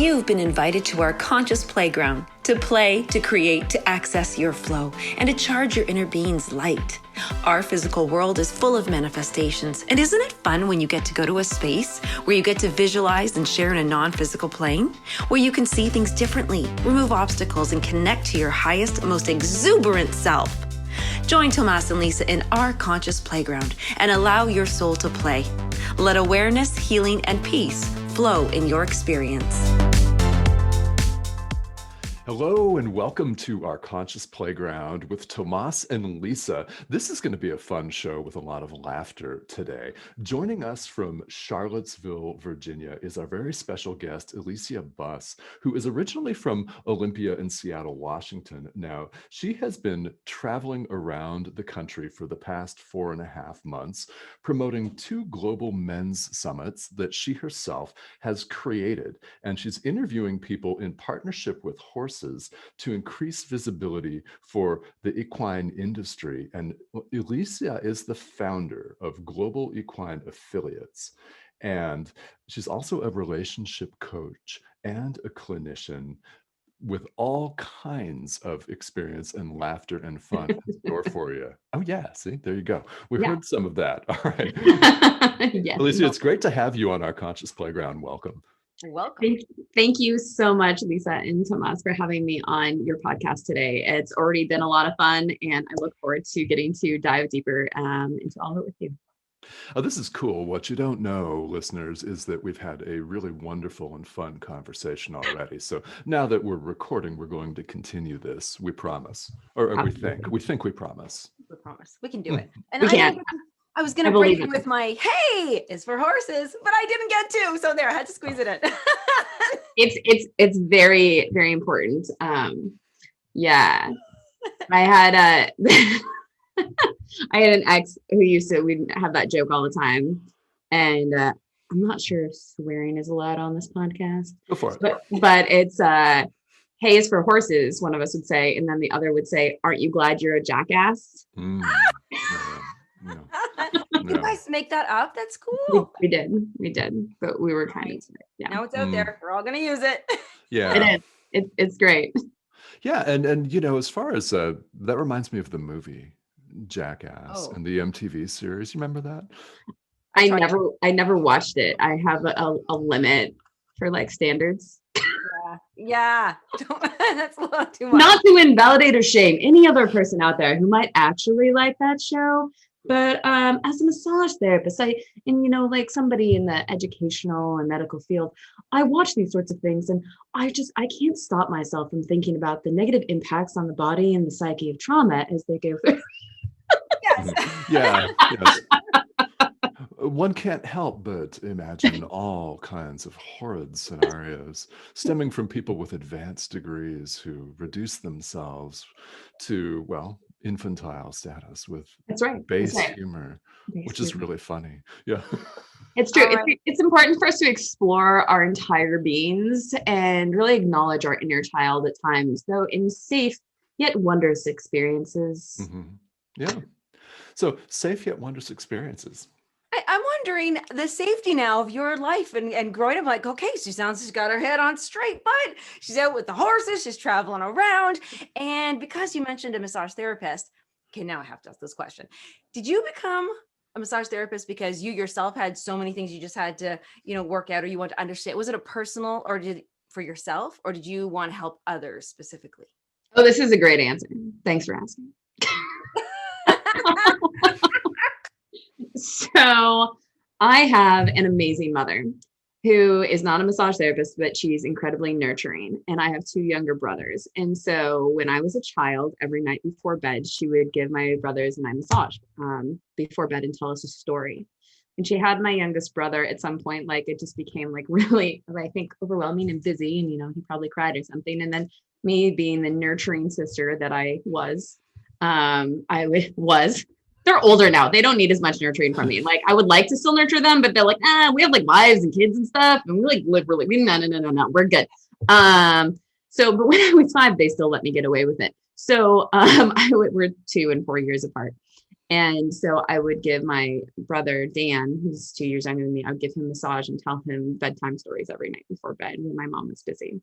You've been invited to our conscious playground to play, to create, to access your flow, and to charge your inner being's light. Our physical world is full of manifestations, and isn't it fun when you get to go to a space where you get to visualize and share in a non-physical plane, where you can see things differently, remove obstacles, and connect to your highest, most exuberant self? Join Tomas and Lisa in our conscious playground and allow your soul to play. Let awareness, healing, and peace flow in your experience. Hello and welcome to our Conscious Playground with Tomas and Lisa. This is going to be a fun show with a lot of laughter today. Joining us from Charlottesville, Virginia is our very special guest, Elysia, who is originally from Olympia in Seattle, Washington. Now, she has been traveling around the country for the past 4.5 months, promoting 2 global men's summits that she herself has created. And she's interviewing people in partnership with horses to increase visibility for the equine industry. And Elysia is the founder of Global Equine Affiliates. And she's also a relationship coach and a clinician with all kinds of experience and laughter and fun in store for you. Oh yeah, see, there you go. We heard some of that. All right. Yes, Elysia, it's great to have you on our Conscious Playground. Welcome. Welcome. Thank you so much, Lisa and Tomas, for having me on your podcast today. It's already been a lot of fun, and I look forward to getting to dive deeper into all of it with you. Oh, this is cool. What you don't know, listeners, is that we've had a really wonderful and fun conversation already. So now that we're recording, we're going to continue this. We promise, or we think we promise. We promise. We can do it. And we can. I was going to break in with my, hey, it's for horses, but I didn't get to. So there, I had to squeeze it in. It's very, very important. Yeah. I had an ex who we'd have that joke all the time. And I'm not sure if swearing is allowed on this podcast. Go for it. But it's, hey, is for horses, one of us would say. And then the other would say, aren't you glad you're a jackass? No. You guys make that up? That's cool. We did, but we were kind of, yeah. Now it's out there. We're all going to use it. Yeah, it is. It's great. Yeah, and you know, as far as that reminds me of the movie Jackass and the MTV series. You remember that? I never watched it. I have a limit for like standards. Yeah. That's a little too much. Not to invalidate or shame any other person out there who might actually like that show. But as a massage therapist, like somebody in the educational and medical field, I watch these sorts of things and I can't stop myself from thinking about the negative impacts on the body and the psyche of trauma as they go through. Yes. Yeah. Yes. One can't help but imagine all kinds of horrid scenarios stemming from people with advanced degrees who reduce themselves to, well, infantile status with base humor, which is really funny. Yeah. It's true. It's important for us to explore our entire beings and really acknowledge our inner child at times, though in safe yet wondrous experiences. Mm-hmm. Yeah. So safe yet wondrous experiences. I'm wondering the safety now of your life and growing up, like, okay, she's got her head on straight, but she's out with the horses, she's traveling around. And because you mentioned a massage therapist, okay, now I have to ask this question. Did you become a massage therapist because you yourself had so many things you just had to, work out, or you want to understand? Was it a personal or for yourself, or did you want to help others specifically? Oh, this is a great answer. Thanks for asking. So I have an amazing mother who is not a massage therapist, but she's incredibly nurturing. And I have 2 younger brothers. And so when I was a child, every night before bed, she would give my brothers and I massage before bed and tell us a story. And she had my youngest brother at some point, like it just became like really, I think, overwhelming and busy. And, he probably cried or something. And then me being the nurturing sister that I was, they're older now. They don't need as much nurturing from me. Like I would like to still nurture them, but they're like, we have like wives and kids and stuff. And we like live really, no, we're good. So, but when I was 5, they still let me get away with it. So we're 2 and 4 years apart. And so I would give my brother, Dan, who's 2 years younger than me, I would give him a massage and tell him bedtime stories every night before bed when my mom was busy.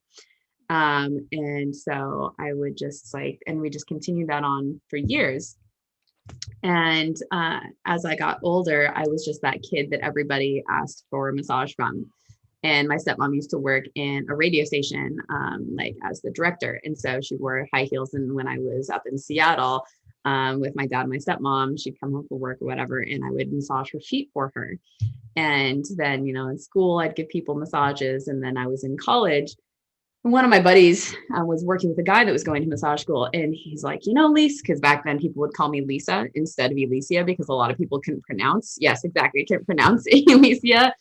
And so I would just and we just continued that on for years. And as I got older, I was just that kid that everybody asked for a massage from. And my stepmom used to work in a radio station, as the director. And so she wore high heels. And when I was up in Seattle with my dad and my stepmom, she'd come home from work or whatever, and I would massage her feet for her. And then, in school, I'd give people massages. And then I was in college. And one of my buddies was working with a guy that was going to massage school. And he's like, Lisa, because back then people would call me Lisa instead of Elysia because a lot of people couldn't pronounce. Yes, exactly. Couldn't pronounce Elysia.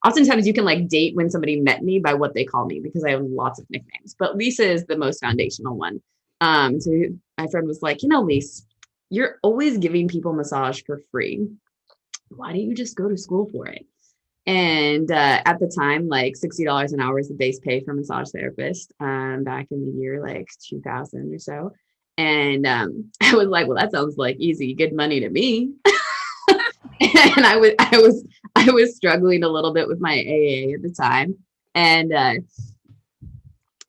Oftentimes you can date when somebody met me by what they call me because I have lots of nicknames, but Lisa is the most foundational one. So my friend was like, Lisa, you're always giving people massage for free. Why don't you just go to school for it? And at the time, $60 an hour is the base pay for a massage therapist back in the year 2000 or so. And I was like, well, that sounds like easy, good money to me. And I was struggling a little bit with my AA at the time. And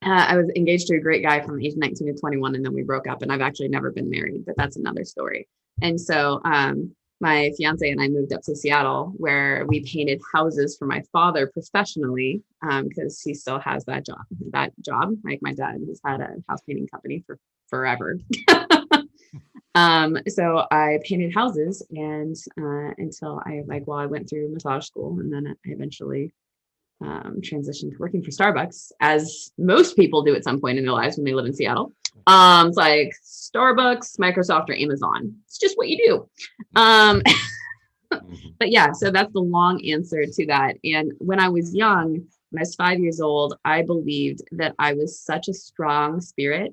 I was engaged to a great guy from the age of 19 to 21, and then we broke up, and I've actually never been married, but that's another story. And so my fiance and I moved up to Seattle, where we painted houses for my father professionally, because he still has that job. Like my dad has had a house painting company for forever. So I painted houses and until I went through massage school, and then I eventually transitioned to working for Starbucks, as most people do at some point in their lives when they live in Seattle. It's like Starbucks, Microsoft, or Amazon. It's just what you do. But yeah, so that's the long answer to that. And when I was young, when I was 5 years old, I believed that I was such a strong spirit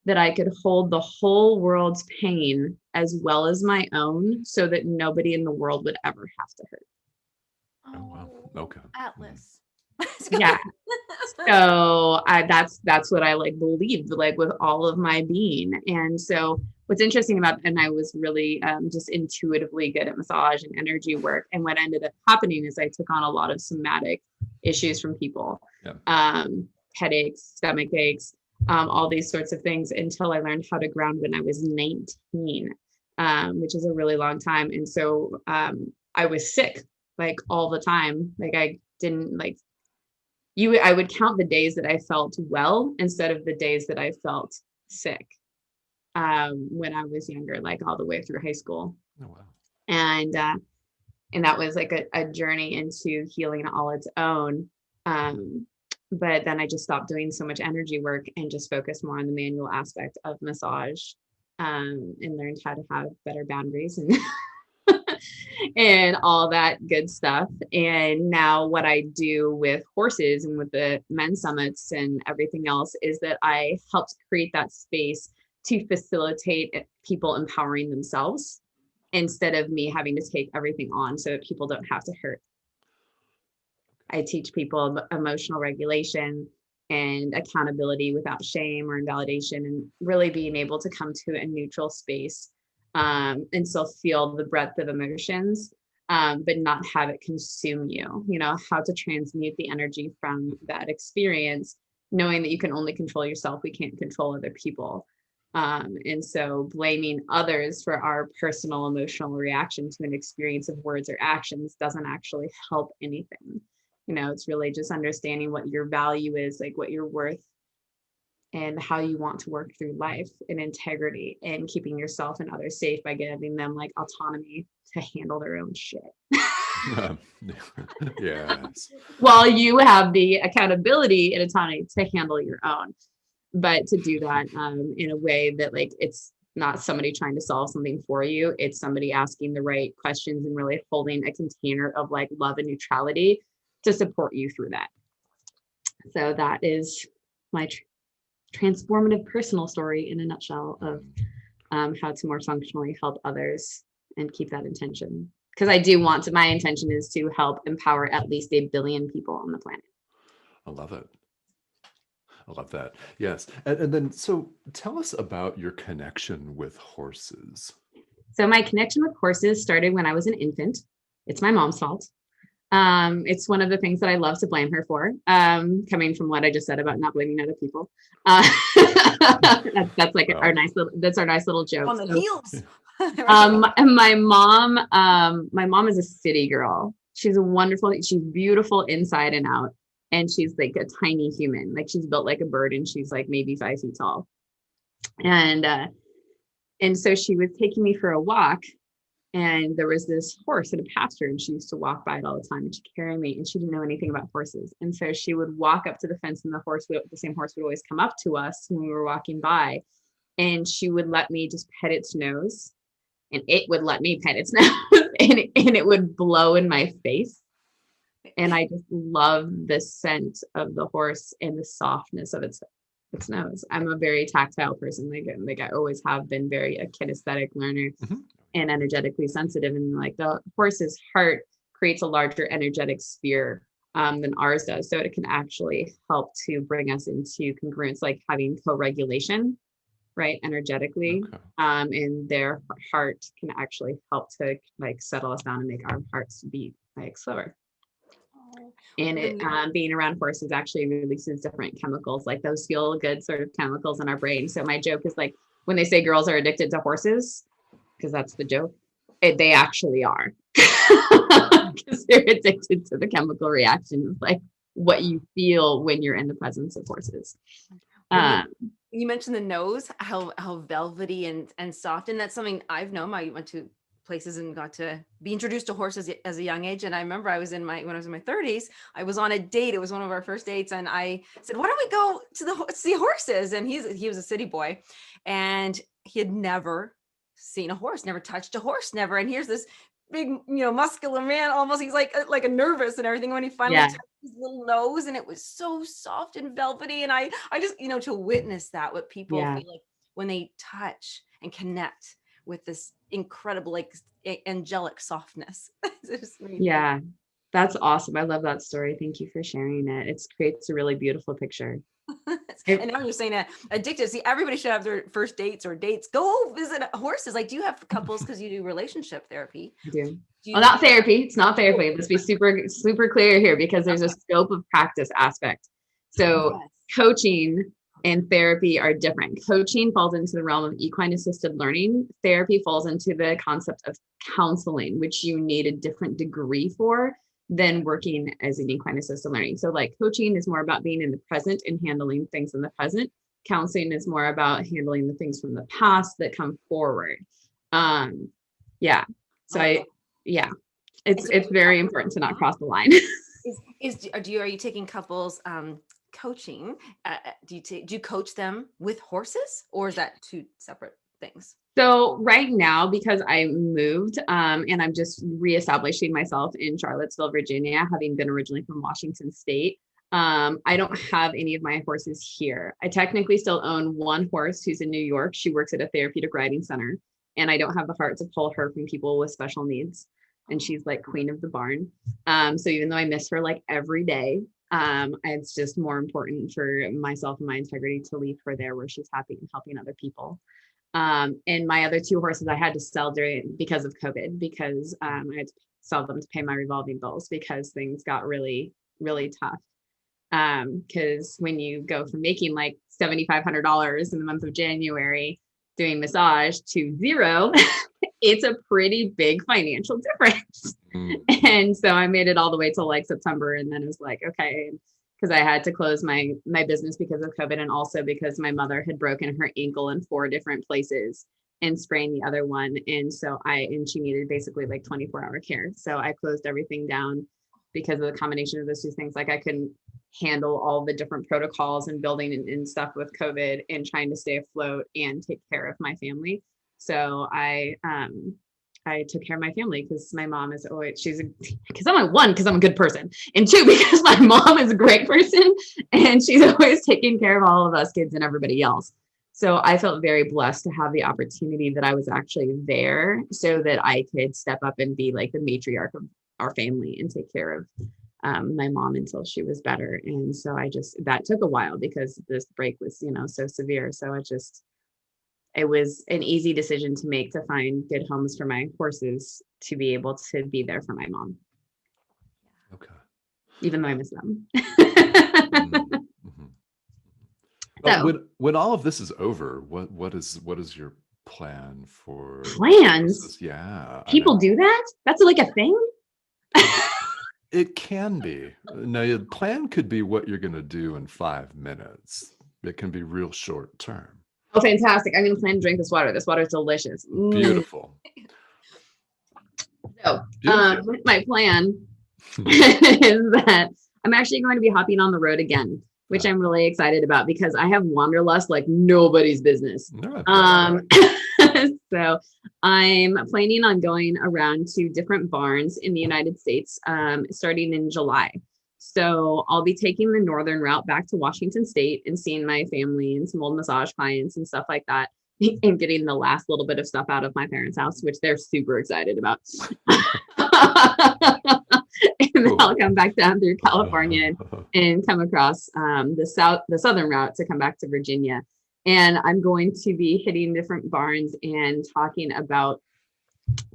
that I could hold the whole world's pain as well as my own, so that nobody in the world would ever have to hurt. Oh, wow. Okay. Atlas. Yeah. So that's what I believed with all of my being. And so what's interesting and I was really just intuitively good at massage and energy work. And what ended up happening is I took on a lot of somatic issues from people, headaches, stomach aches, all these sorts of things, until I learned how to ground when I was 19, which is a really long time. And so I was sick all the time. I didn't I would count the days that I felt well instead of the days that I felt sick when I was younger, all the way through high school. Oh, wow. And that was a journey into healing all its own. But then I just stopped doing so much energy work and just focused more on the manual aspect of massage, and learned how to have better boundaries and and all that good stuff. And now what I do with horses and with the men's summits and everything else is that I helped create that space to facilitate people empowering themselves instead of me having to take everything on so that people don't have to hurt. I teach people emotional regulation and accountability without shame or invalidation, and really being able to come to a neutral space and still feel the breadth of emotions, but not have it consume you. How to transmute the energy from that experience, knowing that you can only control yourself. We can't control other people. And so blaming others for our personal emotional reaction to an experience of words or actions doesn't actually help anything. It's really just understanding what your value is, what you're worth, and how you want to work through life in integrity, and keeping yourself and others safe by giving them autonomy to handle their own shit. Yes. While you have the accountability and autonomy to handle your own. But to do that in a way that it's not somebody trying to solve something for you. It's somebody asking the right questions and really holding a container of love and neutrality to support you through that. So that is my transformative personal story in a nutshell of how to more functionally help others and keep that intention. Because my intention is to help empower at least 1 billion people on the planet. I love it. I love that. Yes. And then, so tell us about your connection with horses. So my connection with horses started when I was an infant. It's my mom's fault. It's one of the things that I love to blame her for, coming from what I just said about not blaming other people. That's like Well, our nice little joke. On the So, heels. and my mom is a city girl. She's beautiful inside and out. And she's like a tiny human. Like she's built like a bird and she's like maybe 5 feet tall. And so she was taking me for a walk and there was this horse at a pasture and she used to walk by it all the time and she'd carry me and she didn't know anything about horses. And so she would walk up to the fence and the same horse would always come up to us when we were walking by and she would let me just pet its nose and it would let me pet its nose and it would blow in my face. And I just love the scent of the horse and the softness of its nose. I'm a very tactile person. Like I always have been very a kinesthetic learner and energetically sensitive. And like the horse's heart creates a larger energetic sphere than ours does. So it can actually help to bring us into congruence, like having co-regulation, right? Energetically. Okay. And their heart can actually help to like settle us down and make our hearts beat like slower. And it being around horses actually releases different chemicals, like those feel good sort of chemicals in our brain. So my joke is like when they say girls are addicted to horses, because that's the joke, they actually are. Because they're addicted to the chemical reactions, like what you feel when you're in the presence of horses. You mentioned the nose, how velvety and soft, and that's something I've known. I went to places and got to be introduced to horses as a young age. And I remember when I was in my 30s, I was on a date. It was one of our first dates. And I said, why don't we go to see horses? And he was a city boy and he had never seen a horse, never touched a horse, never. And here's this big, muscular man, almost, he's like a nervous and everything when he finally touched his little nose and it was so soft and velvety. And I just, to witness that, what people feel like when they touch and connect with this incredible, like angelic softness. Yeah, that's awesome. I love that story. Thank you for sharing it. It creates a really beautiful picture. And now you're saying that addictive. See, everybody should have their first dates or dates. Go visit horses. Like, do you have couples because you do relationship therapy? I do. Well, not therapy. It's not therapy. Let's be super, super clear here because there's a scope of practice aspect. So coaching and therapy are different. Coaching falls into the realm of equine assisted learning. Therapy falls into the concept of counseling, which you need a different degree for than working as an equine assisted learning. So like coaching is more about being in the present and handling things in the present. Counseling is more about handling the things from the past that come forward. It's very important to not cross the line. Are you taking couples coaching? Do you coach them with horses, or is that two separate things? So right now, because I moved and I'm just reestablishing myself in Charlottesville, Virginia, having been originally from Washington State, I don't have any of my horses here. I technically still own one horse who's in New York. She works at a therapeutic riding center, and I don't have the heart to pull her from people with special needs. And she's like queen of the barn. So even though I miss her like every day, it's just more important for myself and my integrity to leave her there where she's happy and helping other people. And my other two horses I had to sell because of COVID, because I had to sell them to pay my revolving bills because things got really, really tough. Because when you go from making like $7,500 in the month of January doing massage to zero, it's a pretty big financial difference. And so I made it all the way till like September. And then it was like, okay, because I had to close my business because of COVID. And also because my mother had broken her ankle in 4 different places and sprained the other one. And so she needed basically like 24-hour care. So I closed everything down because of the combination of those two things. Like I couldn't handle all the different protocols and building and stuff with COVID and trying to stay afloat and take care of my family. So I took care of my family because my mom is always, because I'm a good person. And 2, because my mom is a great person and she's always taking care of all of us kids and everybody else. So I felt very blessed to have the opportunity that I was actually there so that I could step up and be like the matriarch of our family and take care of my mom until she was better. And so that took a while because this break was, so severe. So it was an easy decision to make to find good homes for my horses to be able to be there for my mom, Okay. even though I miss them. Mhm. So When all of this is over, what is your plan for plans, horses? Yeah, I people know. do that? That's like a thing? It can be. Now, your plan could be what you're going to do in 5 minutes. It can be real short term. Oh, fantastic. I'm going to plan to drink this water. This water is delicious. Beautiful. So, Beautiful. my plan is that I'm actually going to be hopping on the road again, which I'm really excited about because I have wanderlust like nobody's business. So I'm planning on going around to different barns in the United States, starting in July. So I'll be taking the northern route back to Washington State and seeing my family and some old massage clients and stuff like that, and getting the last little bit of stuff out of my parents' house, which they're super excited about. And then I'll come back down through California and come across the southern route to come back to Virginia. And I'm going to be hitting different barns and talking about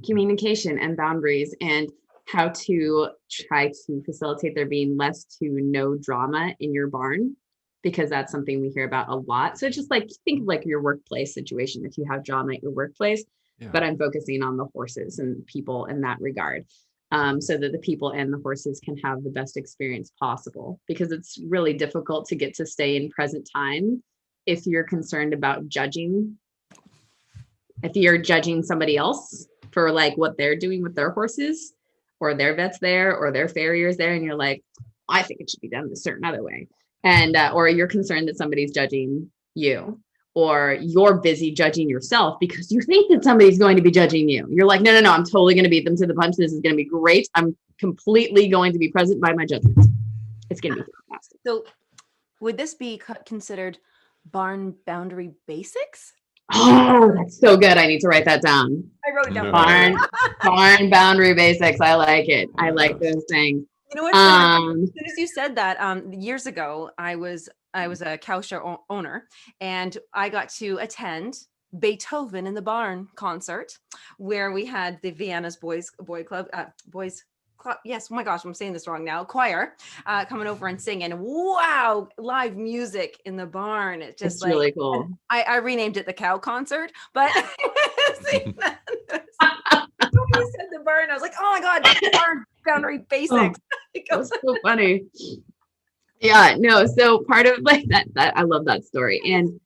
communication and boundaries and how to try to facilitate there being less to no drama in your barn, because that's something we hear about a lot. So just like think of like your workplace situation, if you have drama at your workplace, but I'm focusing on the horses and people in that regard. So that the people and the horses can have the best experience possible, because it's really difficult to get to stay in present time if you're concerned about judging. If you're judging somebody else for like what they're doing with their horses, or their vet's there, or their farrier's there, and you're like, I think it should be done a certain other way. And or you're concerned that somebody's judging you, or you're busy judging yourself because you think that somebody's going to be judging you. You're like, no, I'm totally going to beat them to the punch. This is going to be great. I'm completely going to be present by my judgment. It's going to be fantastic. So would this be considered barn boundary basics? Oh, that's so good. I need to write that down. I wrote it down. Barn boundary basics. I like it. I like those things. You know what? As soon as you said that, years ago, I was a cow show owner, and I got to attend Beethoven in the Barn concert, where we had the Vienna's boys club. Yes, oh my gosh, I'm saying this wrong now. Choir coming over and singing. Wow, live music in the barn. It's just like, really cool. I renamed it the cow concert, but when you said the barn, I was like, oh my god, barn boundary basics. That's so funny. Yeah, no. So part of like that I love that story, and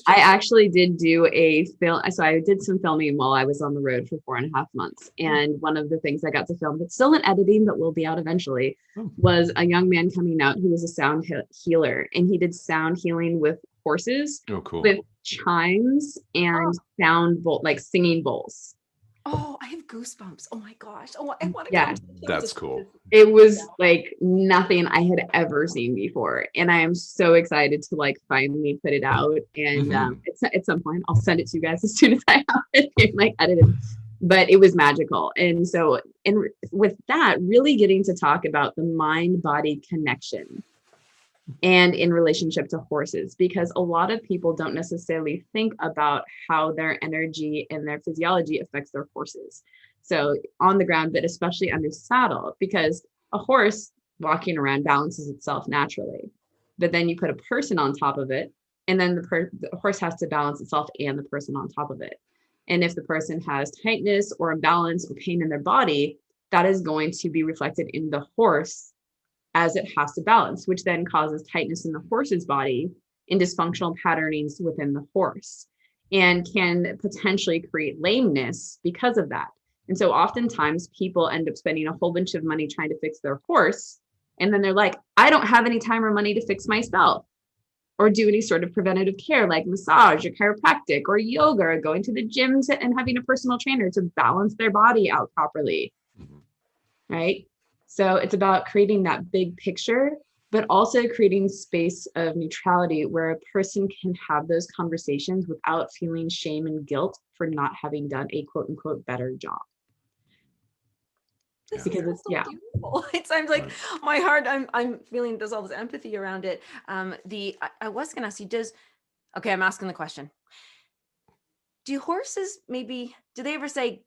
I actually did do a film. So I did some filming while I was on the road for 4.5 months. And one of the things I got to film that's still in editing, but will be out eventually, was a young man coming out who was a sound healer. And he did sound healing with horses, with chimes and sound bowl, like singing bowls. Oh, I have goosebumps. Oh my gosh. Oh, I want to Yeah, that's cool. It was like nothing I had ever seen before. And I am so excited to like finally put it out. And at some point I'll send it to you guys as soon as I have it like edited. But it was magical. And so, and with that, really getting to talk about the mind-body connection and in relationship to horses, because a lot of people don't necessarily think about how their energy and their physiology affects their horses. So on the ground, but especially under saddle, because a horse walking around balances itself naturally, but then you put a person on top of it, and then the horse has to balance itself and the person on top of it. And if the person has tightness or imbalance or pain in their body, that is going to be reflected in the horse as it has to balance, which then causes tightness in the horse's body and dysfunctional patternings within the horse, and can potentially create lameness because of that. And so oftentimes people end up spending a whole bunch of money trying to fix their horse. And then they're like, I don't have any time or money to fix myself or do any sort of preventative care like massage or chiropractic or yoga or going to the gym and having a personal trainer to balance their body out properly. Right? So it's about creating that big picture, but also creating space of neutrality where a person can have those conversations without feeling shame and guilt for not having done a quote unquote better job. This because it's so beautiful. It sounds like my heart. I'm feeling there's all this empathy around it. I was gonna ask you, I'm asking the question. do horses maybe, do they ever say,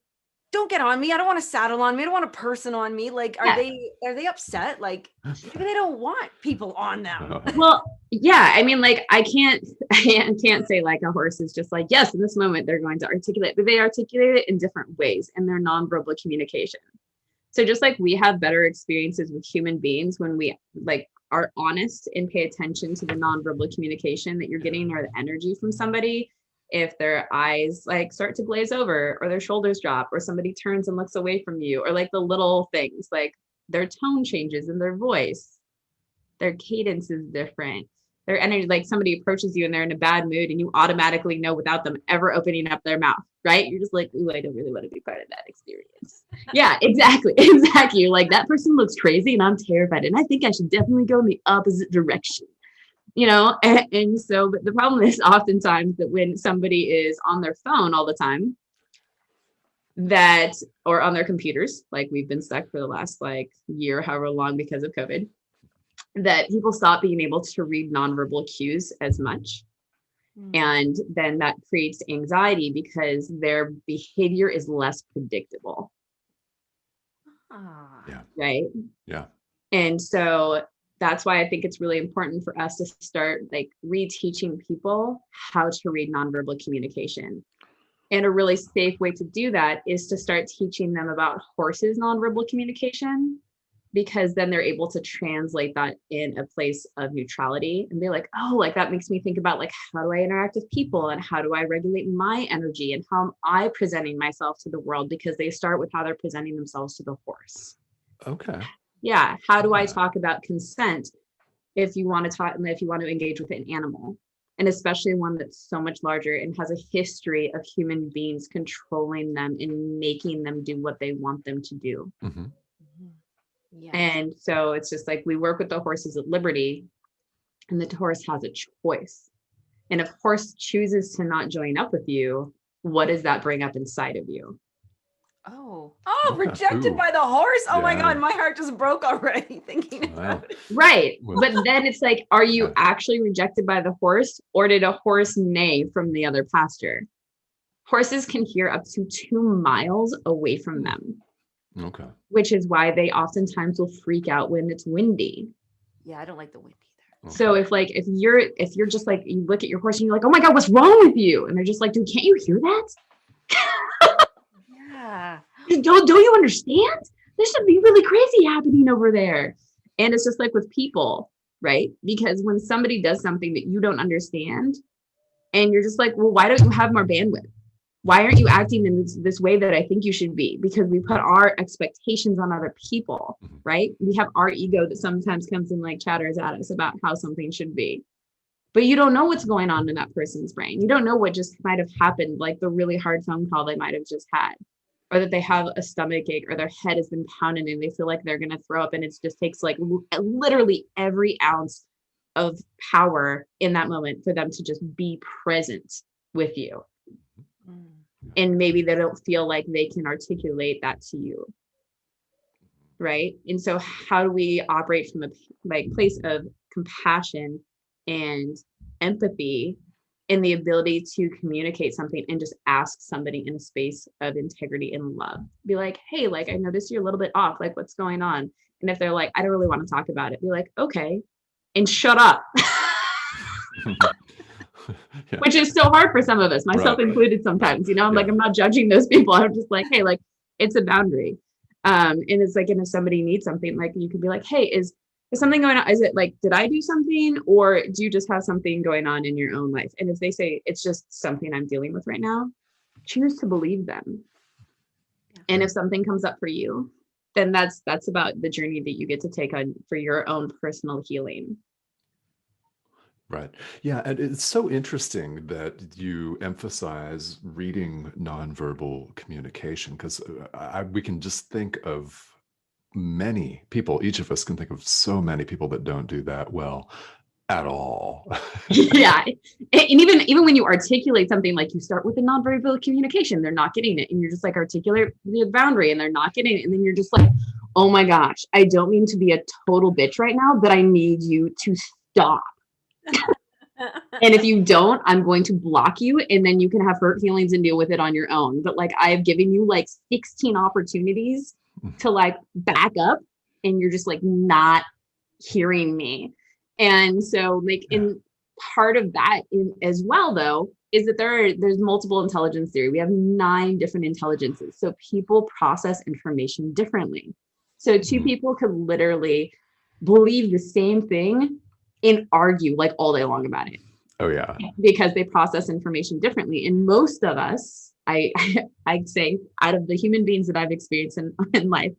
don't get on me, I don't want a saddle on me, I don't want a person on me? Like, Yeah. are they upset? Like, maybe they don't want people on them. Well, yeah, I mean, like, I can't say like a horse is just like, yes, in this moment they're going to articulate, but they articulate it in different ways in their nonverbal communication. So just like we have better experiences with human beings when we like are honest and pay attention to the nonverbal communication that you're getting or the energy from somebody. If their eyes like start to glaze over or their shoulders drop or somebody turns and looks away from you, or like the little things like their tone changes in their voice, their cadence is different, their energy, like somebody approaches you and they're in a bad mood and you automatically know without them ever opening up their mouth, right? You're just like, ooh, I don't really want to be part of that experience. Yeah, exactly. You're like, that person looks crazy and I'm terrified and I think I should definitely go in the opposite direction. And so, but the problem is oftentimes that when somebody is on their phone all the time, or on their computers, like we've been stuck for the last like year, however long, because of COVID, that people stop being able to read nonverbal cues as much. And then that creates anxiety because their behavior is less predictable. Yeah. Right. Yeah. And so that's why I think it's really important for us to start like reteaching people how to read nonverbal communication. And a really safe way to do that is to start teaching them about horses' nonverbal communication, because then they're able to translate that in a place of neutrality and be like, oh, like that makes me think about like, how do I interact with people and how do I regulate my energy and how am I presenting myself to the world? Because they start with how they're presenting themselves to the horse. Okay. Yeah. How do I talk about consent if you want to engage with an animal? And especially one that's so much larger and has a history of human beings controlling them and making them do what they want them to do. Mm-hmm. Yes. And so it's just like we work with the horses at liberty and the horse has a choice. And if horse chooses to not join up with you, what does that bring up inside of you? Oh, Okay. rejected Ooh. by the horse. Oh my Yeah. God, my heart just broke already thinking Wow. about it. Right. Well, But then it's like, are you Yeah. actually rejected by the horse, or did a horse neigh from the other pasture? Horses can hear up to 2 miles away from them, Okay. which is why they oftentimes will freak out when it's windy. Yeah, I don't like the wind either. So if you're just like, you look at your horse and you're like, oh my God, what's wrong with you? And they're just like, dude, can't you hear that? Yeah. Don't you understand? There's something really crazy happening over there. And it's just like with people, right? Because when somebody does something that you don't understand and you're just like, well, why don't you have more bandwidth? Why aren't you acting in this way that I think you should be? Because we put our expectations on other people, right? We have our ego that sometimes comes and like chatters at us about how something should be. But you don't know what's going on in that person's brain. You don't know what just might have happened, like the really hard phone call they might have just had, or that they have a stomach ache or their head has been pounding and they feel like they're going to throw up. And it just takes like literally every ounce of power in that moment for them to just be present with you. And maybe they don't feel like they can articulate that to you. Right. And so how do we operate from a like place of compassion and empathy and the ability to communicate something and just ask somebody in a space of integrity and love? Be like, hey, like, I noticed you're a little bit off. Like, what's going on? And if they're like, I don't really want to talk about it, be like, okay, and shut up. Yeah. Which is so hard for some of us, myself included sometimes, I'm like, I'm not judging those people. I'm just like, hey, like, it's a boundary. And it's like, and if somebody needs something, like you could be like, hey, is something going on? Is it like, did I do something, or do you just have something going on in your own life? And if they say it's just something I'm dealing with right now, choose to believe them. And if something comes up for you, then that's about the journey that you get to take on for your own personal healing. Right. Yeah. And it's so interesting that you emphasize reading nonverbal communication, because we can just think of many people, each of us can think of so many people that don't do that well at all. Yeah. And even when you articulate something, like you start with a nonverbal communication, they're not getting it. And you're just like, articulate the boundary and they're not getting it. And then you're just like, oh my gosh, I don't mean to be a total bitch right now, but I need you to stop. And if you don't, I'm going to block you, and then you can have hurt feelings and deal with it on your own. But like, I've given you like 16 opportunities to like back up, and you're just like not hearing me. And so like, in part of that as well, though, is that there's multiple intelligence theory. We have 9 different intelligences. So people process information differently. So 2 people could literally believe the same thing and argue like all day long about it. Oh yeah. Because they process information differently. And most of us, I'd say, out of the human beings that I've experienced in life,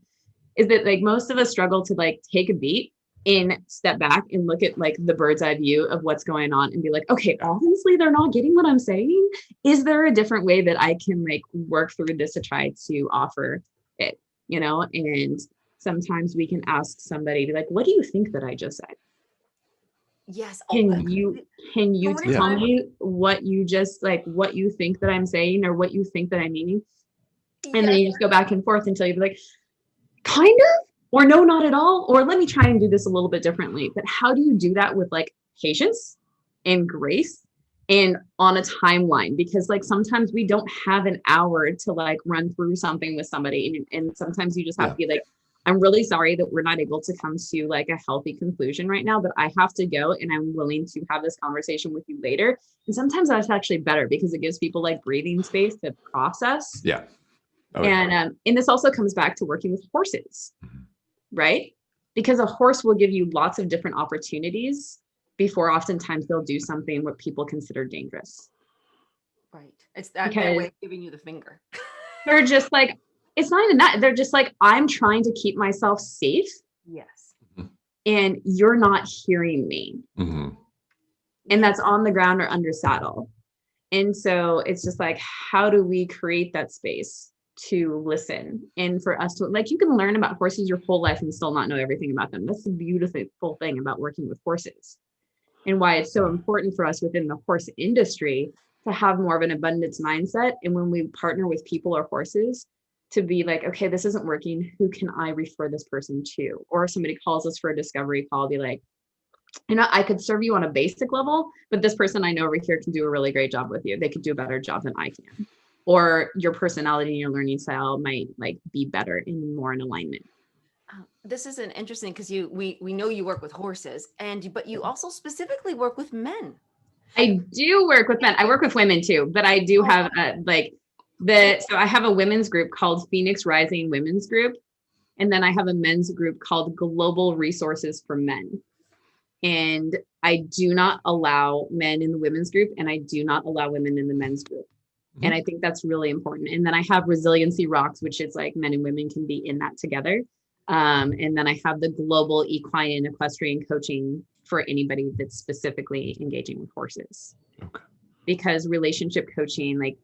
is that like most of us struggle to like take a beat and step back and look at like the bird's eye view of what's going on and be like, okay, obviously they're not getting what I'm saying. Is there a different way that I can like work through this to try to offer it, you know? And sometimes we can ask somebody, be like, what do you think that I just said? Yes. Can you tell me what you just like, what you think that I'm saying or what you think that I'm meaning? And then you just go back and forth until you're like, kind of, or no, not at all. Or let me try and do this a little bit differently. But how do you do that with like patience and grace and on a timeline? Because like sometimes we don't have an hour to like run through something with somebody. And sometimes you just have to be like, I'm really sorry that we're not able to come to like a healthy conclusion right now, but I have to go and I'm willing to have this conversation with you later. And sometimes that's actually better because it gives people like breathing space to process. Yeah. Oh, and this also comes back to working with horses, right? Because a horse will give you lots of different opportunities before oftentimes they'll do something what people consider dangerous. Right. It's that way of giving you the finger. They're just like, it's not even that. They're just like, I'm trying to keep myself safe. Yes. And you're not hearing me. Mm-hmm. And that's on the ground or under saddle. And so it's just like, how do we create that space to listen? And for us to, like, you can learn about horses your whole life and still not know everything about them. That's the beautiful thing about working with horses and why it's so important for us within the horse industry to have more of an abundance mindset. And when we partner with people or horses, to be like, okay, this isn't working. Who can I refer this person to? Or if somebody calls us for a discovery call, be like, you know, I could serve you on a basic level, but this person I know over here can do a really great job with you. They could do a better job than I can. Or your personality and your learning style might like be better and more in alignment. This is an interesting because we know you work with horses but you also specifically work with men. I do work with men. I work with women too, but I do have so I have a women's group called Phoenix Rising Women's Group. And then I have a men's group called Global Resources for Men. And I do not allow men in the women's group, and I do not allow women in the men's group. And I think that's really important. And then I have Resiliency Rocks, which is like men and women can be in that together. And then I have the Global Equine and Equestrian Coaching for anybody that's specifically engaging with horses. Okay. Because relationship coaching, like,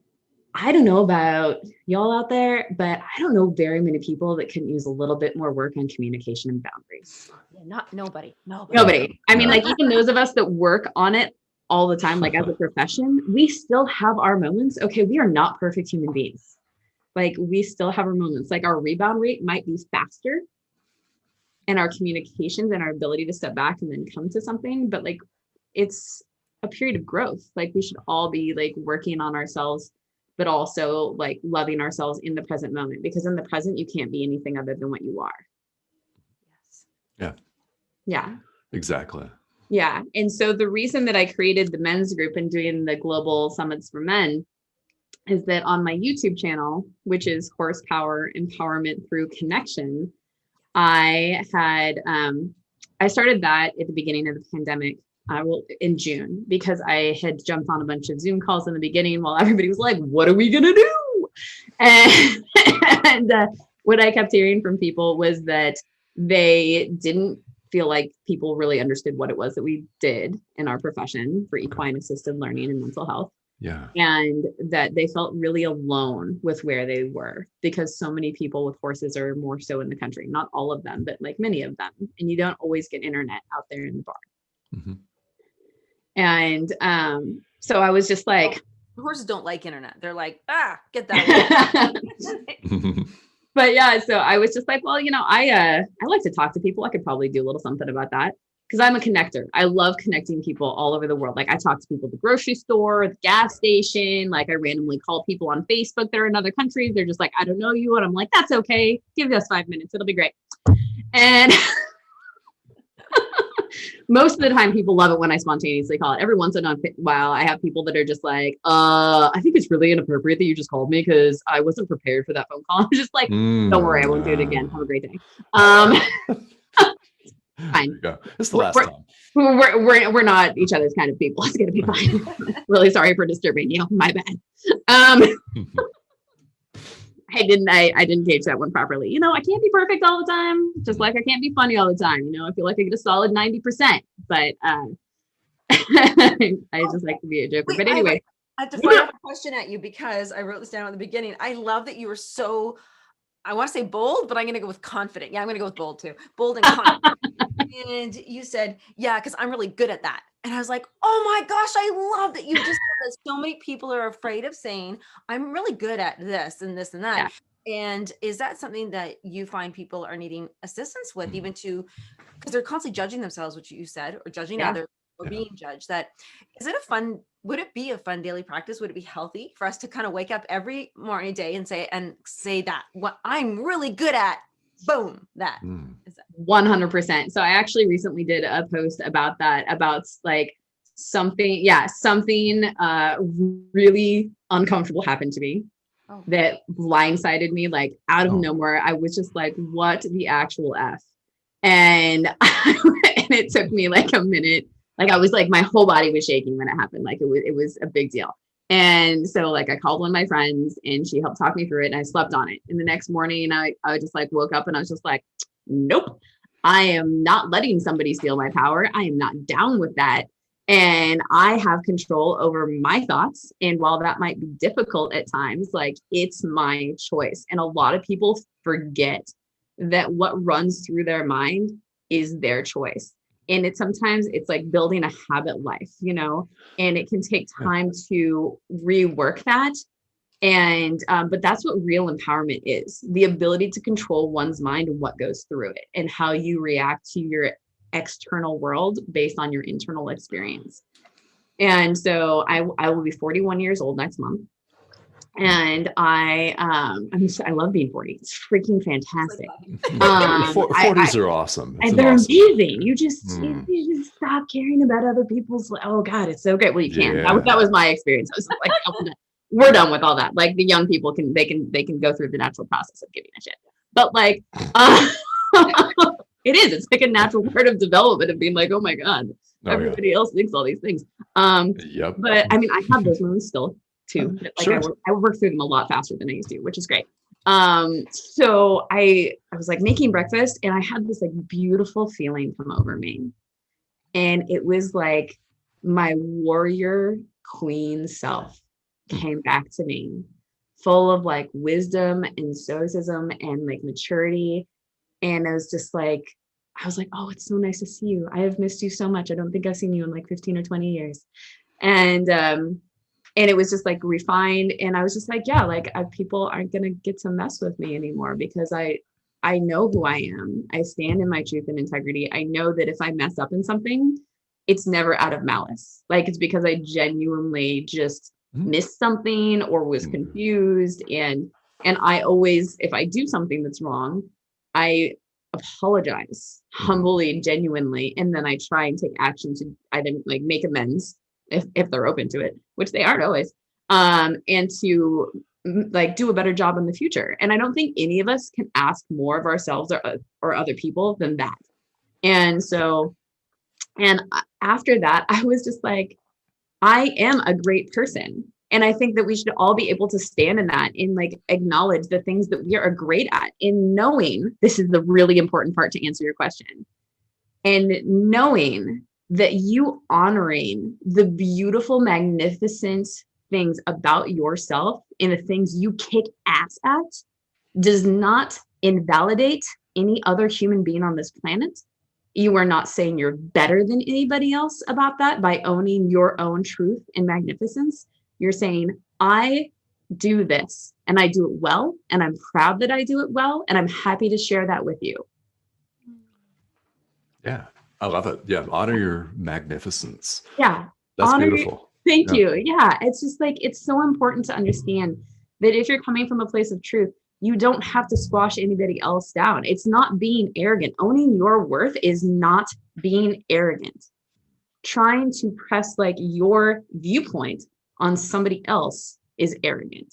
I don't know about y'all out there, but I don't know very many people that can use a little bit more work on communication and boundaries. Yeah, nobody. I mean, like even those of us that work on it all the time, like as a profession, we still have our moments. Okay, we are not perfect human beings. Like we still have our moments. Like our rebound rate might be faster and our communications and our ability to step back and then come to something, but like it's a period of growth. Like we should all be like working on ourselves, but also like loving ourselves in the present moment, because in the present, you can't be anything other than what you are. Yes. Yeah. Yeah. Exactly. Yeah. And so the reason that I created the men's group and doing the global summits for men is that on my YouTube channel, which is Horsepower Empowerment Through Connection, I started that at the beginning of the pandemic. In June, because I had jumped on a bunch of Zoom calls in the beginning while everybody was like, what are we going to do? And what I kept hearing from people was that they didn't feel like people really understood what it was that we did in our profession for equine assisted learning and mental health. Yeah. And that they felt really alone with where they were, because so many people with horses are more so in the country, not all of them, but like many of them. And you don't always get internet out there in the barn. Mm-hmm. And so I was just like, horses don't like internet. They're like, get that away. But yeah, so I was just like, well, you know, I like to talk to people. I could probably do a little something about that. because I'm a connector. I love connecting people all over the world. Like I talk to people at the grocery store, at the gas station. Like I randomly call people on Facebook that are in other countries. They're just like, I don't know you. And I'm like, that's okay. Give us 5 minutes. It'll be great. And most of the time people love it when I spontaneously call it. Every once in a while, I have people that are just like, I think it's really inappropriate that you just called me because I wasn't prepared for that phone call. I'm just like, don't worry, I won't do it again. Have a great day. Fine. It's the last time. We're not each other's kind of people. It's gonna be fine. Really sorry for disturbing you. My bad. I didn't gauge that one properly. You know, I can't be perfect all the time, just like I can't be funny all the time. You know, I feel like I get a solid 90%, but I just like to be a joker. Wait, but anyway, I have to fire a question at you because I wrote this down at the beginning. I love that you were so, I want to say bold, but I'm going to go with confident. Yeah, I'm going to go with bold too. Bold and confident. And you said, yeah, because I'm really good at that. And I was like, oh my gosh, I love that you just said that. So many people are afraid of saying, I'm really good at this and this and that. Yeah. And is that something that you find people are needing assistance with, even to, because they're constantly judging themselves, which you said, or judging others, or being judged? That is it would it be a fun daily practice? Would it be healthy for us to kind of wake up every morning day and say that what I'm really good at? Boom, that. 100%. So I actually recently did a post about that, about like something really uncomfortable happened to me that blindsided me, like out of nowhere. I was just like, what the actual F? And, and it took me like a minute. Like I was like, my whole body was shaking when it happened. Like it was a big deal. And so like I called one of my friends and she helped talk me through it and I slept on it. And the next morning I just like woke up and I was just like, nope, I am not letting somebody steal my power. I am not down with that. And I have control over my thoughts. And while that might be difficult at times, like it's my choice. And a lot of people forget that what runs through their mind is their choice. And sometimes it's like building a habit life, you know, and it can take time to rework that. And, but that's what real empowerment is: the ability to control one's mind and what goes through it and how you react to your external world based on your internal experience. And so I will be 41 years old next month. And I love being 40. It's freaking fantastic. 40s are awesome. And they're amazing. You just stop caring about other people's. Oh God, it's so great. Well, you can. That was my experience. I was like, we're done with all that. Like the young people can go through the natural process of giving a shit. But like, it is. It's like a natural part of development of being like, oh my God, everybody else thinks all these things. But I mean, I have those moments still too. Like I work through them a lot faster than I used to, which is great. So I was like making breakfast and I had this like beautiful feeling come over me. And it was like my warrior queen self came back to me, full of like wisdom and stoicism and like maturity. And I was like, oh, it's so nice to see you. I have missed you so much. I don't think I've seen you in like 15 or 20 years. And it was just like refined. And I was just like, yeah, like people aren't going to get to mess with me anymore because I know who I am. I stand in my truth and integrity. I know that if I mess up in something, it's never out of malice. Like it's because I genuinely just missed something or was confused. And I always, if I do something that's wrong, I apologize humbly, genuinely. And then I try and take action to either like make amends if they're open to it, which they aren't always, and to like do a better job in the future. And I don't think any of us can ask more of ourselves or other people than that. And so, and after that, I was just like, I am a great person. And I think that we should all be able to stand in that and like acknowledge the things that we are great at, in knowing, this is the really important part to answer your question, and knowing that you honoring the beautiful, magnificent things about yourself and the things you kick ass at does not invalidate any other human being on this planet. You are not saying you're better than anybody else about that by owning your own truth and magnificence. You're saying, I do this and I do it well, and I'm proud that I do it well, and I'm happy to share that with you. Yeah. I love it. Yeah. Honor your magnificence. Yeah. That's Honor. beautiful. Thank Yeah. you. Yeah. It's just like, it's so important to understand that if you're coming from a place of truth, you don't have to squash anybody else down. It's not being arrogant. Owning your worth is not being arrogant. Trying to press like your viewpoint on somebody else is arrogant.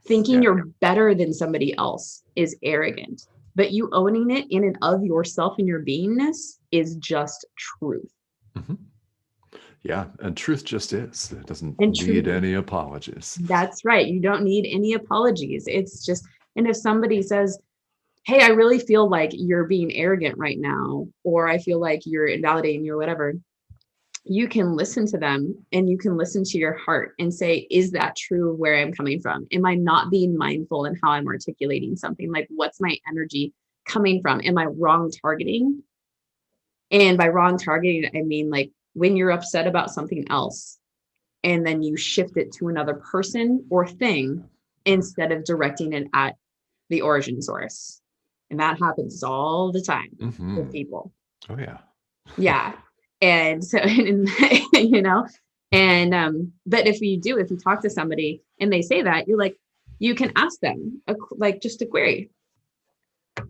Thinking you're better than somebody else is arrogant. But you owning it in and of yourself and your beingness is just truth. Mm-hmm. Yeah. And truth just is. It doesn't And need truth, any apologies. that's right. You don't need any apologies. It's just, and if somebody says, hey, I really feel like you're being arrogant right now, or I feel like you're invalidating you or whatever, you can listen to them and you can listen to your heart and say, is that true where I'm coming from? Am I not being mindful in how I'm articulating something? Like, what's my energy coming from? Am I wrong targeting? And by wrong targeting, I mean like when you're upset about something else and then you shift it to another person or thing instead of directing it at the origin source. And that happens all the time with people. Oh, yeah. Yeah. And so, you know, and, but if you talk to somebody and they say that, you're like, you can ask them like just a query.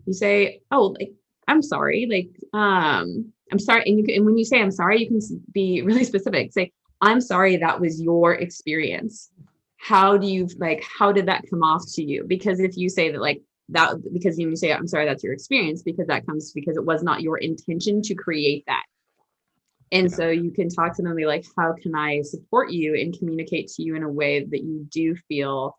You say, oh, like, I'm sorry. Like, I'm sorry. And when you say, I'm sorry, you can be really specific. Say, I'm sorry. That was your experience. How did that come off to you? Because if you say that, like, that, because you say, I'm sorry, that's your experience, because it was not your intention to create that. And so you can talk to them and be like, how can I support you and communicate to you in a way that you do feel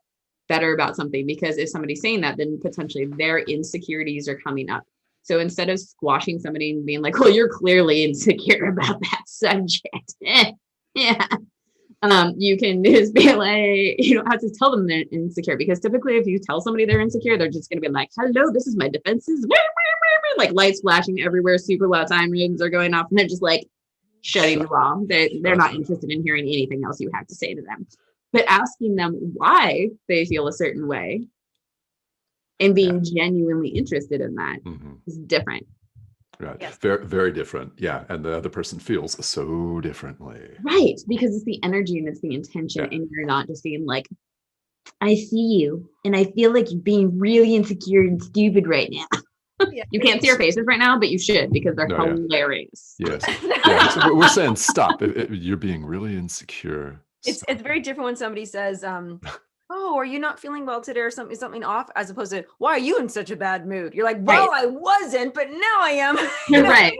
better about something? Because if somebody's saying that, then potentially their insecurities are coming up. So instead of squashing somebody and being like, well, you're clearly insecure about that subject. Yeah. You can just be like, you don't have to tell them they're insecure, because typically if you tell somebody they're insecure, they're just going to be like, hello, this is my defenses. Like lights flashing everywhere, super loud sirens are going off, and they're just like shutting the wall. They're not interested in hearing anything else you have to say to them. But asking them why they feel a certain way and being genuinely interested in that is different. Right. Yes. Very, very different. Yeah. And the other person feels so differently. Right. Because it's the energy and it's the intention. And you're not just being like, I see you and I feel like you're being really insecure and stupid right now. You can't see our faces right now, but you should, because they're hilarious. Yes. Yeah. So we're saying stop. You're being really insecure. It's very different when somebody says, oh, are you not feeling well today, or something off, as opposed to, why are you in such a bad mood? You're like, well, I wasn't, but now I am. You're right.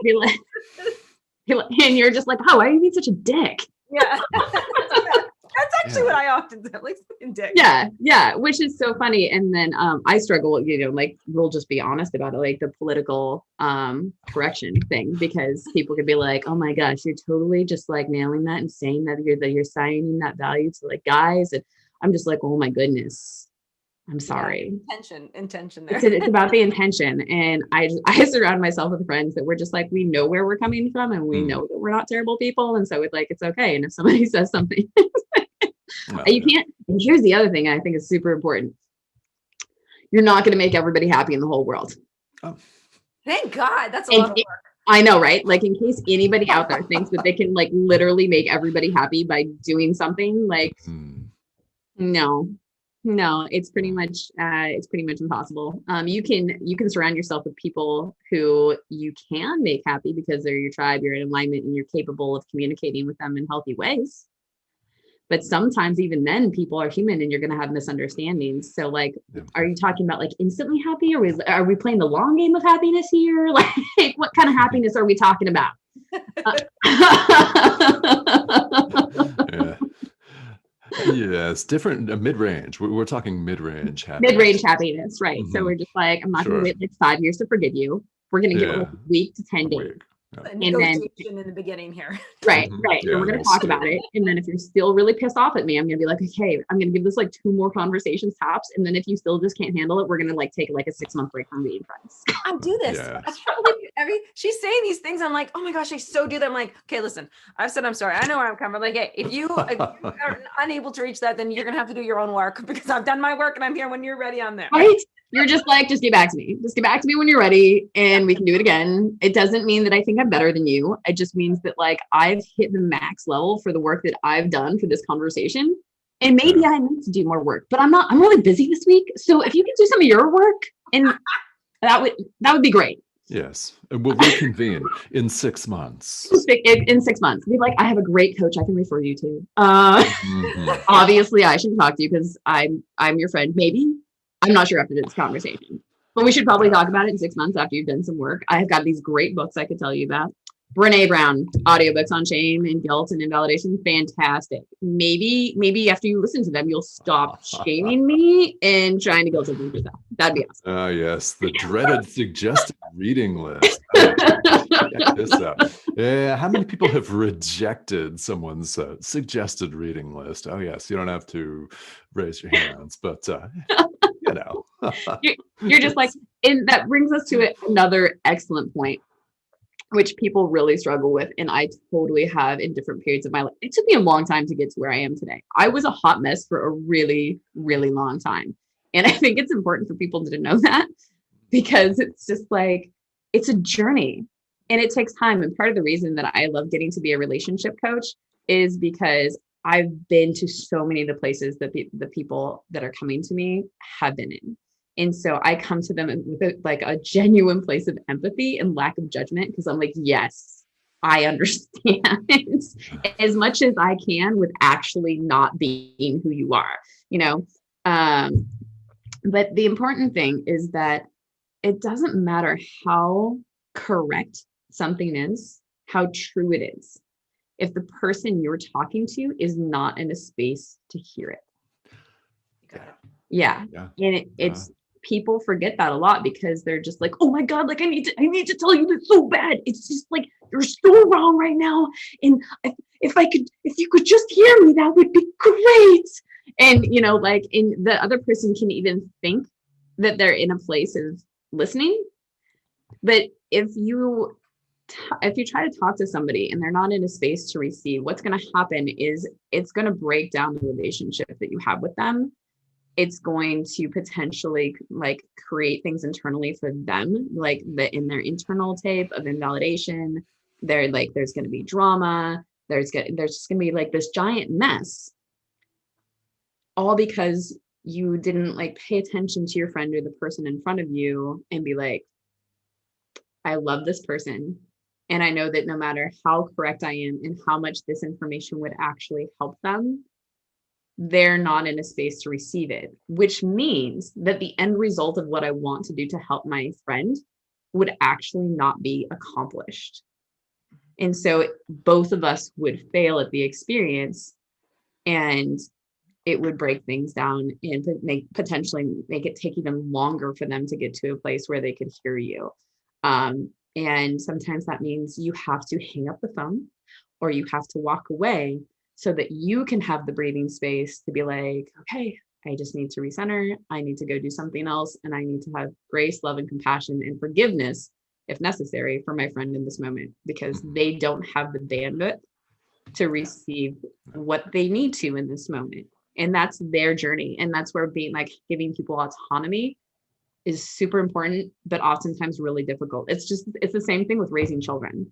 And you're just like, oh, why are you being such a dick? Yeah. That's actually what I often say, like, dick. Yeah. Yeah. Which is so funny. And then I struggle with, like, we'll just be honest about it, like the political correction thing, because people could be like, oh my gosh, you're totally just like nailing that and saying that you're assigning that value to like guys. And I'm just like, oh my goodness, I'm sorry. Intention there. It's about the intention. And I surround myself with friends that we're just like, we know where we're coming from and we know that we're not terrible people. And so it's okay. And if somebody says something, you can't. And here's the other thing I think is super important. You're not going to make everybody happy in the whole world. Oh, thank God. That's a lot of work. I know, right? Like, in case anybody out there thinks that they can like literally make everybody happy by doing something, like, no, it's pretty much impossible. You can surround yourself with people who you can make happy because they're your tribe, you're in alignment, and you're capable of communicating with them in healthy ways. But sometimes even then people are human and you're going to have misunderstandings. So like, are you talking about like instantly happy, or are we playing the long game of happiness here? Like, what kind of happiness are we talking about? Yeah, it's different. Mid-range. We're talking mid-range happiness. Mid-range happiness, right? So we're just like, I'm not going to wait like 5 years to forgive you. We're going to give it like a week to 10 days. And then in the beginning here. Right. And we're going to talk about it. And then if you're still really pissed off at me, I'm going to be like, okay, I'm going to give this like 2 more conversations tops. And then if you still just can't handle it, we're going to like take like a 6-month break from being friends. I do this. She's saying these things. I'm like, oh my gosh, I so do that. I'm like, okay, listen, I've said, I'm sorry. I know where I'm coming. Like, hey, if you are unable to reach that, then you're going to have to do your own work, because I've done my work and I'm here when you're ready. I'm there. Right. You're just like, just get back to me. Just get back to me when you're ready and we can do it again. It doesn't mean that I think I'm better than you. It just means that like I've hit the max level for the work that I've done for this conversation. And maybe I need to do more work, but I'm really busy this week. So if you can do some of your work, and that would be great. Yes. And we'll reconvene in 6 months. In 6 months. Be like, I have a great coach I can refer you to. Obviously I should talk to you because I'm your friend. Maybe. I'm not sure after this conversation. But we should probably talk about it in 6 months after you've done some work. I have got these great books I could tell you about. Brene Brown, audiobooks on shame and guilt and invalidation. Fantastic. Maybe after you listen to them, you'll stop shaming me and trying to guilt trip yourself. That'd be awesome. Oh, yes. The dreaded suggested reading list. Check this out. Yeah, how many people have rejected someone's suggested reading list? Oh, yes. You don't have to raise your hands, but you know. You're just like, and that brings us to another excellent point, which people really struggle with. And I totally have in different periods of my life. It took me a long time to get to where I am today. I was a hot mess for a really, really long time. And I think it's important for people to know that, because it's just like, it's a journey and it takes time. And part of the reason that I love getting to be a relationship coach is because I've been to so many of the places that the people that are coming to me have been in. And so I come to them with a genuine place of empathy and lack of judgment, because I'm like, yes, I understand as much as I can with actually not being who you are, you know? But the important thing is that it doesn't matter how correct something is, how true it is, if the person you're talking to is not in a space to hear it. Yeah. And it's, people forget that a lot because they're just like, oh my God, like I need to tell you this so bad. It's just like, you're so wrong right now. And if you could just hear me, that would be great. And, you know, like the other person can even think that they're in a place of listening. But if you try to talk to somebody and they're not in a space to receive, what's going to happen is it's going to break down the relationship that you have with them. It's going to potentially like create things internally for them, like in their internal tape of invalidation. There's going to be drama. There's just going to be like this giant mess, all because you didn't like pay attention to your friend or the person in front of you and be like, I love this person. And I know that no matter how correct I am and how much this information would actually help them, they're not in a space to receive it, which means that the end result of what I want to do to help my friend would actually not be accomplished. And so both of us would fail at the experience, and it would break things down and potentially make it take even longer for them to get to a place where they could hear you. And sometimes that means you have to hang up the phone or you have to walk away so that you can have the breathing space to be like, okay, I just need to recenter. I need to go do something else. And I need to have grace, love, and compassion and forgiveness, if necessary, for my friend in this moment, because they don't have the bandwidth to receive what they need to in this moment. And that's their journey. And that's where being like giving people autonomy is super important, but oftentimes really difficult. It's the same thing with raising children.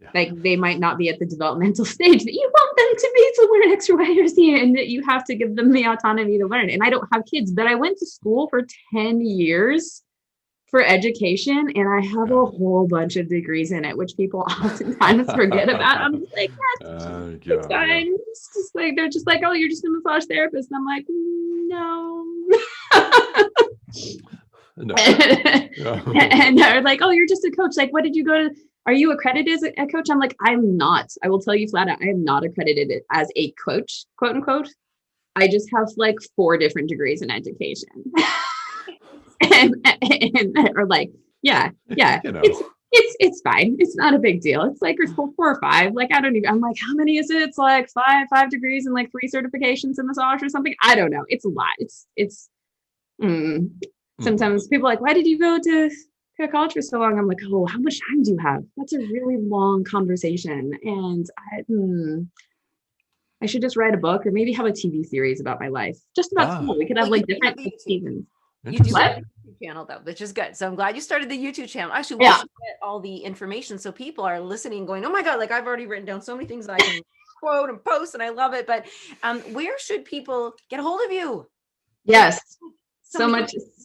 Yeah. Like they might not be at the developmental stage that you want them to learn X, Y, or Z, and that you have to give them the autonomy to learn. And I don't have kids, but I went to school for 10 years for education, and I have a whole bunch of degrees in it, which people oftentimes forget about. I'm just like, it's fine. Yeah. It's just like, they're just like, oh, you're just a massage therapist. And I'm like, no. No. And they're like, oh, you're just a coach. Like, what did you go to? Are you accredited as a coach? I'm like, I'm not. I will tell you flat out, I am not accredited as a coach, quote unquote. I just have like 4 different degrees in education. and or like, yeah, you know. It's fine. It's not a big deal. It's like 4 or 5. Like, I don't even, I'm like, how many is it? It's like 5 degrees and like 3 certifications in massage or something. I don't know. It's a lot. Sometimes people are like, why did you go to college for so long? I'm like, oh, how much time do you have? That's a really long conversation. And I should just write a book or maybe have a TV series about my life, just about school. We could have like different seasons. You do Interesting. have a YouTube channel though, which is good. So I'm glad you started the YouTube channel. Actually, we Yeah. should get all the information so people are listening, going, "Oh my God!" Like I've already written down so many things that I can quote and post, and I love it. But where should people get a hold of you? Yes. So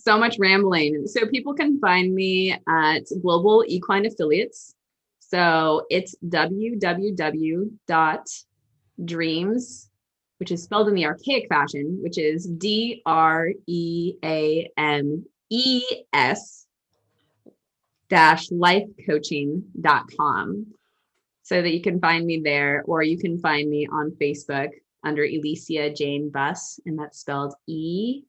So much rambling. So people can find me at Global Equine Affiliates. So it's www.dreams, which is spelled in the archaic fashion, which is DREAMES lifecoaching.com. So that you can find me there, or you can find me on Facebook under Elysia Jane Buss, and that's spelled ELYSIA.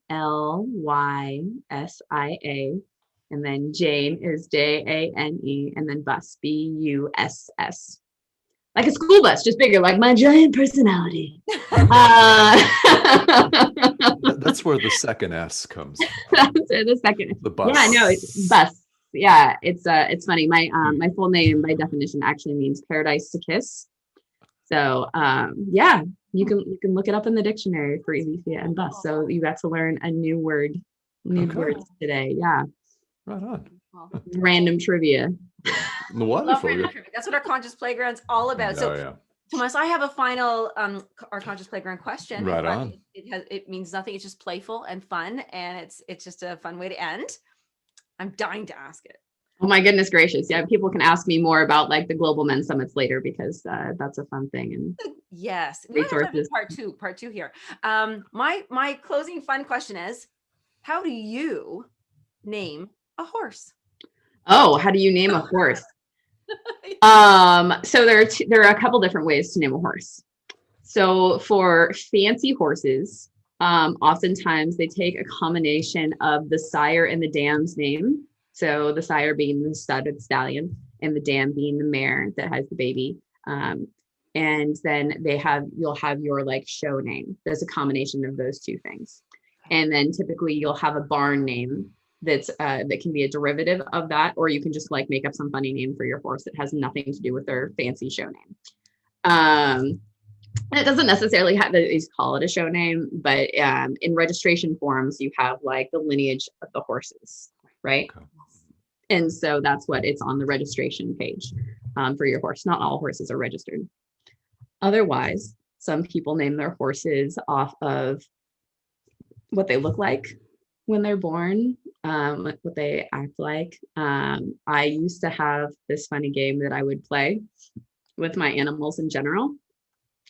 And then Jane is JANE, and then Buss, BUSS. Like a school bus, just bigger, like my giant personality. That's where the second S comes That's the second. The bus. Yeah, no, it's Buss. Yeah, it's funny. My full name by definition actually means paradise to kiss. So yeah, you can look it up in the dictionary for Elysia and Buss. So you got to learn a new word, words today. Yeah. Right on. Random trivia. Wonderful. That's what our conscious playground's all about. So yeah. Tomas, I have a final our conscious playground question. Right But on. It means nothing. It's just playful and fun, and it's just a fun way to end. I'm dying to ask it. Oh my goodness gracious. Yeah, people can ask me more about like the Global Men's Summits later, because that's a fun thing. And yes, we might have to do part two here. My closing fun question is, how do you name a horse? Oh, how do you name a horse? So there are a couple different ways to name a horse. So for fancy horses, oftentimes they take a combination of the sire and the dam's name. So the sire being the studded stallion and the dam being the mare that has the baby. And then you'll have your like show name. There's a combination of those two things. And then typically you'll have a barn name that can be a derivative of that, or you can just like make up some funny name for your horse that has nothing to do with their fancy show name. And it doesn't necessarily have to call it a show name, but in registration forms, you have like the lineage of the horses, right? Okay. And so that's what it's on the registration page for your horse. Not all horses are registered. Otherwise, some people name their horses off of what they look like when they're born, what they act like. I used to have this funny game that I would play with my animals in general.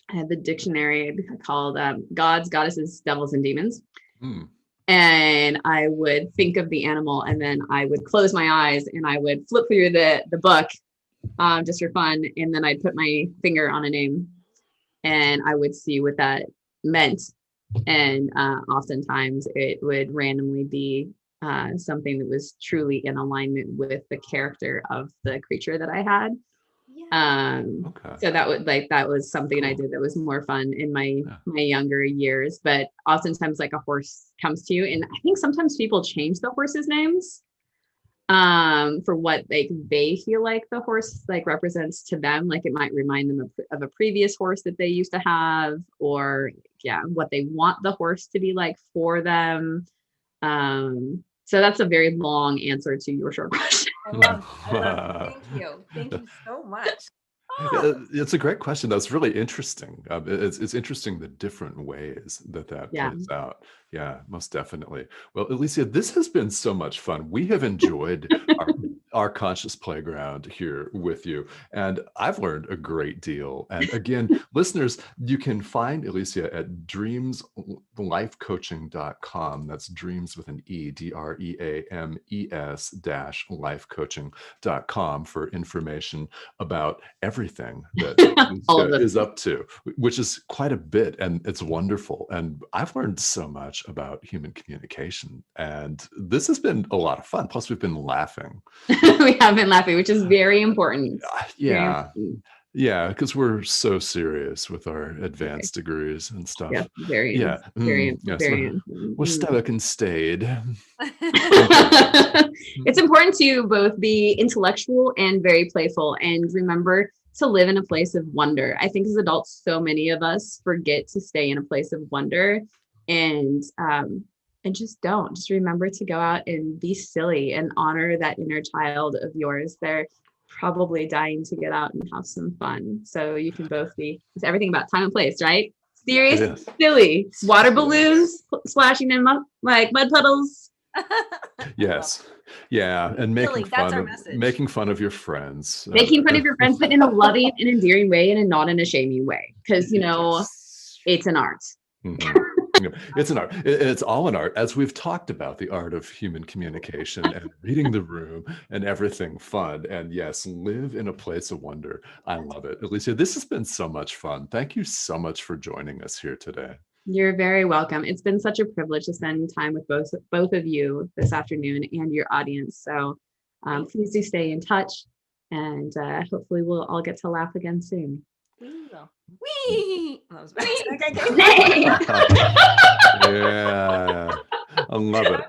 I had the dictionary called Gods, Goddesses, Devils, and Demons. And I would think of the animal, and then I would close my eyes and I would flip through the book just for fun. And then I'd put my finger on a name and I would see what that meant. And oftentimes it would randomly be something that was truly in alignment with the character of the creature that I had. So that was something I did that was more fun in my younger years. But oftentimes like a horse comes to you, and I think sometimes people change the horses' names for what they feel like the horse like represents to them. Like it might remind them of a previous horse that they used to have, or what they want the horse to be like for them. So that's a very long answer to your short question. I love it. Thank you so much. It's a great question. That's really interesting. It's interesting the different ways that plays out. Yeah, most definitely. Well, Elysia, this has been so much fun. We have enjoyed our conscious playground here with you, and I've learned a great deal. And again, listeners, you can find Elysia at dreamslifecoaching.com. That's dreams with an E, DREAMES lifecoaching.com for information about everything that Elysia is up to, which is quite a bit, and it's wonderful. And I've learned so much about human communication, and this has been a lot of fun. Plus, we've been laughing. We have been laughing, which is very important. Yeah, because we're so serious with our advanced degrees and stuff. Yeah, very. We're stoic and staid. It's important to both be intellectual and very playful, and remember to live in a place of wonder. I think as adults, so many of us forget to stay in a place of wonder, and and just don't. Just remember to go out and be silly and honor that inner child of yours. They're probably dying to get out and have some fun. So you can both be, it's everything about time and place, right? Serious, It is. silly, water balloons, splashing in mud puddles. Yes. Yeah. And making Silly, that's our fun of message. making fun of your friends. Making fun of your friends, but in a loving and endearing way and not in a shaming way. Because, Yes. it's an art. Mhm. Yeah, it's an art. It's all an art, as we've talked about, the art of human communication and reading the room and everything fun. And yes, live in a place of wonder. I love it. Elysia, this has been so much fun. Thank you so much for joining us here today. You're very welcome. It's been such a privilege to spend time with both of you this afternoon and your audience. So please do stay in touch, and hopefully we'll all get to laugh again soon. We will. Wee! That was bad. Okay. Yeah, I love it.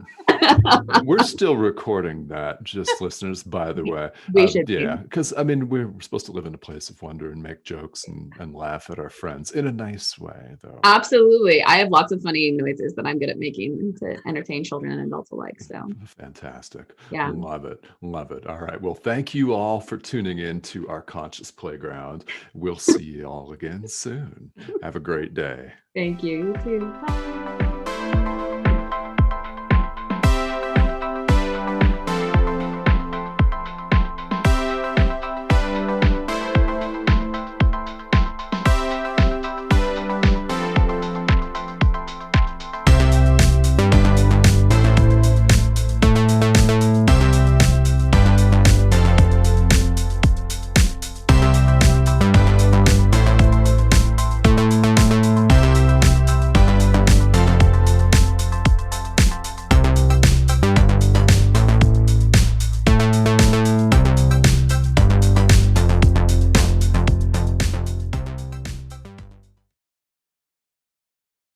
We're still recording that, just listeners, by the way. We should be. Yeah, because I mean, we're supposed to live in a place of wonder and make jokes and laugh at our friends in a nice way, though. Absolutely. I have lots of funny noises that I'm good at making to entertain children and adults alike. So Fantastic. yeah. Love it. Love it. All right. Well, thank you all for tuning in to our Conscious Playground. We'll see you all again soon. Have a great day. Thank you. You too. Bye.